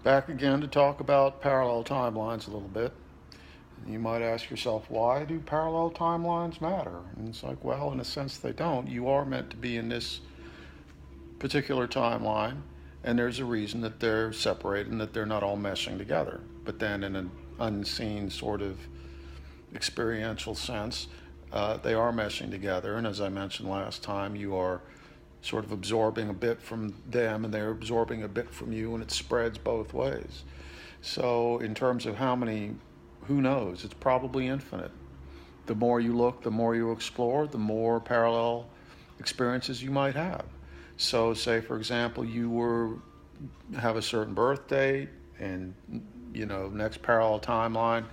Back again to talk about parallel timelines a little bit. You might ask yourself, why do parallel timelines matter? And it's like, well, in a sense, they don't. You are meant to be in this particular timeline, and there's a reason that they're separated and that they're not all meshing together. But then, in an unseen sort of experiential sense, they are meshing together. And as I mentioned last time, you are sort of absorbing a bit from them and they're absorbing a bit from you, and it spreads both ways. So in terms of how many, who knows, it's probably infinite. The more you look, the more you explore, the more parallel experiences you might have. So say, for example, have a certain birth date, and next parallel timeline,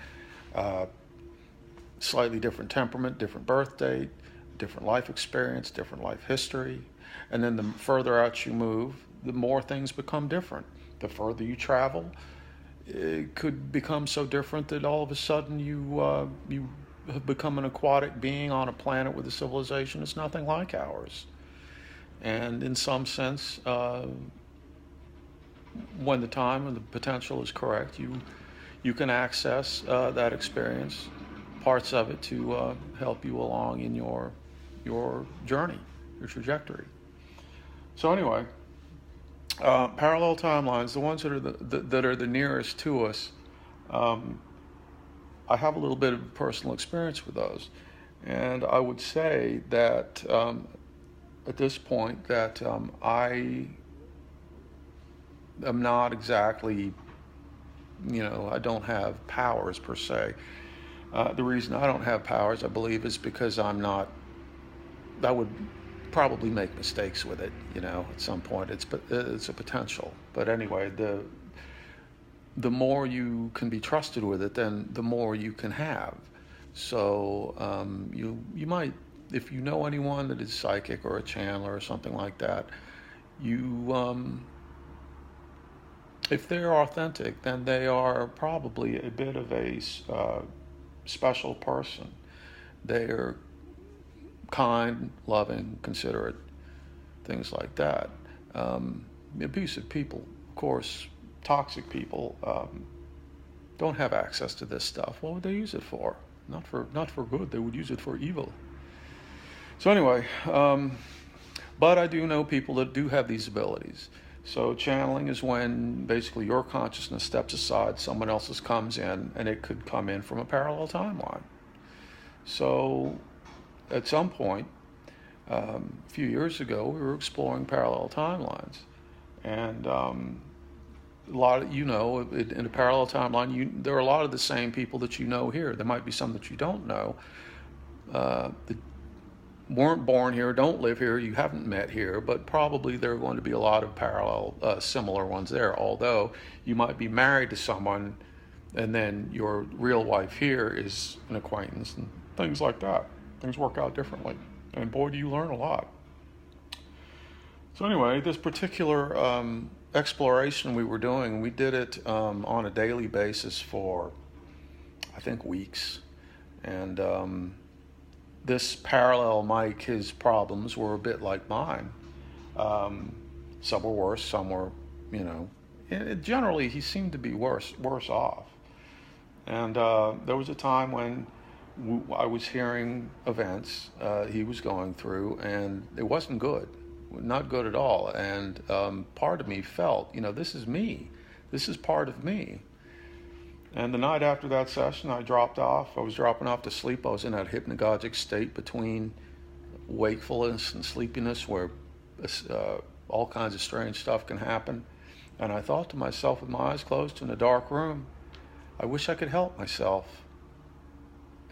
slightly different temperament, different birth date, different life experience, different life history. And then the further out you move, the more things become different. The further you travel, it could become so different that all of a sudden you have become an aquatic being on a planet with a civilization that's nothing like ours. And in some sense, when the time and the potential is correct, you can access that experience, parts of it, to help you along in your journey, your trajectory. So anyway, parallel timelines, the ones that are the nearest to us, I have a little bit of personal experience with those, and I would say that at this point that I am not exactly, I don't have powers per se. The reason I don't have powers, I believe, is because I would probably make mistakes with it, at some point. It's a potential. But anyway, the more you can be trusted with it, then the more you can have. So you might, if you know anyone that is psychic or a channeler or something like that, if they're authentic, then they are probably a bit of a special person. They are kind, loving, considerate, things like that. Abusive people, of course, toxic people, don't have access to this stuff. What would they use it for? Not for good. They would use it for evil. So anyway, but I do know people that do have these abilities. So channeling is when basically your consciousness steps aside, someone else's comes in, and it could come in from a parallel timeline. So at some point, a few years ago, we were exploring parallel timelines. And a lot of, in a parallel timeline, there are a lot of the same people that you know here. There might be some that you don't know, that weren't born here, don't live here, you haven't met here, but probably there are going to be a lot of parallel, similar ones there. Although you might be married to someone, and then your real wife here is an acquaintance, and things like that. Things work out differently, and boy, do you learn a lot. So anyway, this particular exploration we were doing, we did it on a daily basis for, I think, weeks. And this parallel Mike, his problems were a bit like mine. Some were worse, some were, generally he seemed to be worse off. And there was a time when I was hearing events he was going through, and it wasn't good, not good at all. And part of me felt, this is me. This is part of me. And the night after that session, I dropped off. I was dropping off to sleep. I was in that hypnagogic state between wakefulness and sleepiness where all kinds of strange stuff can happen. And I thought to myself with my eyes closed in a dark room, I wish I could help myself.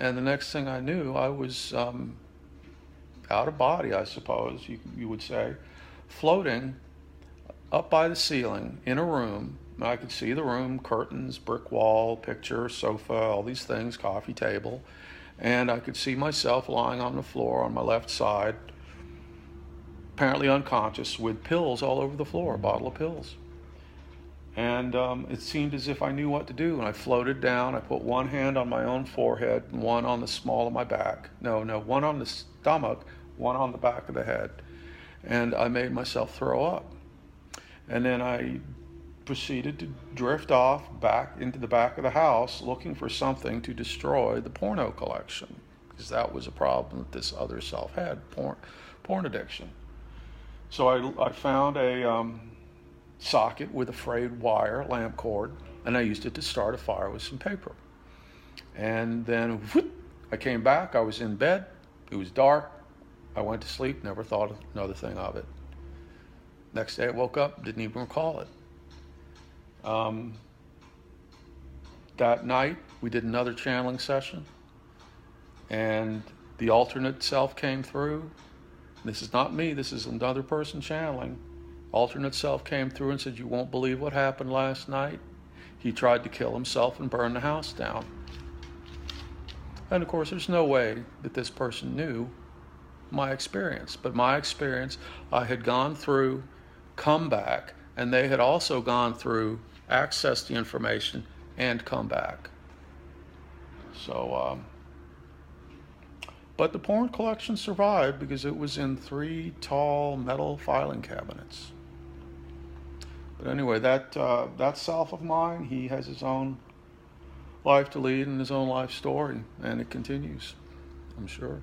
And the next thing I knew, I was out of body, I suppose you would say, floating up by the ceiling in a room. I could see the room, curtains, brick wall, picture, sofa, all these things, coffee table. And I could see myself lying on the floor on my left side, apparently unconscious, with pills all over the floor, a bottle of pills. And it seemed as if I knew what to do, and I floated down. I put one hand on my own forehead and one on the small of my back. No, one on the stomach, one on the back of the head. And I made myself throw up. And then I proceeded to drift off back into the back of the house looking for something to destroy the porno collection, because that was a problem that this other self had, porn addiction. So I found a socket with a frayed wire, lamp cord, and I used it to start a fire with some paper. And then whoop, I came back, I was in bed, it was dark, I went to sleep, never thought another thing of it. Next day I woke up, didn't even recall it. That night we did another channeling session, and the alternate self came through. This is not me, this is another person channeling. Alternate self came through and said, "You won't believe what happened last night. He tried to kill himself and burn the house down." And of course, there's no way that this person knew my experience. But my experience, I had gone through, come back, and they had also gone through, accessed the information, and come back. So, but the porn collection survived because it was in 3 tall metal filing cabinets. But anyway, that self of mine, he has his own life to lead and his own life story, and it continues, I'm sure.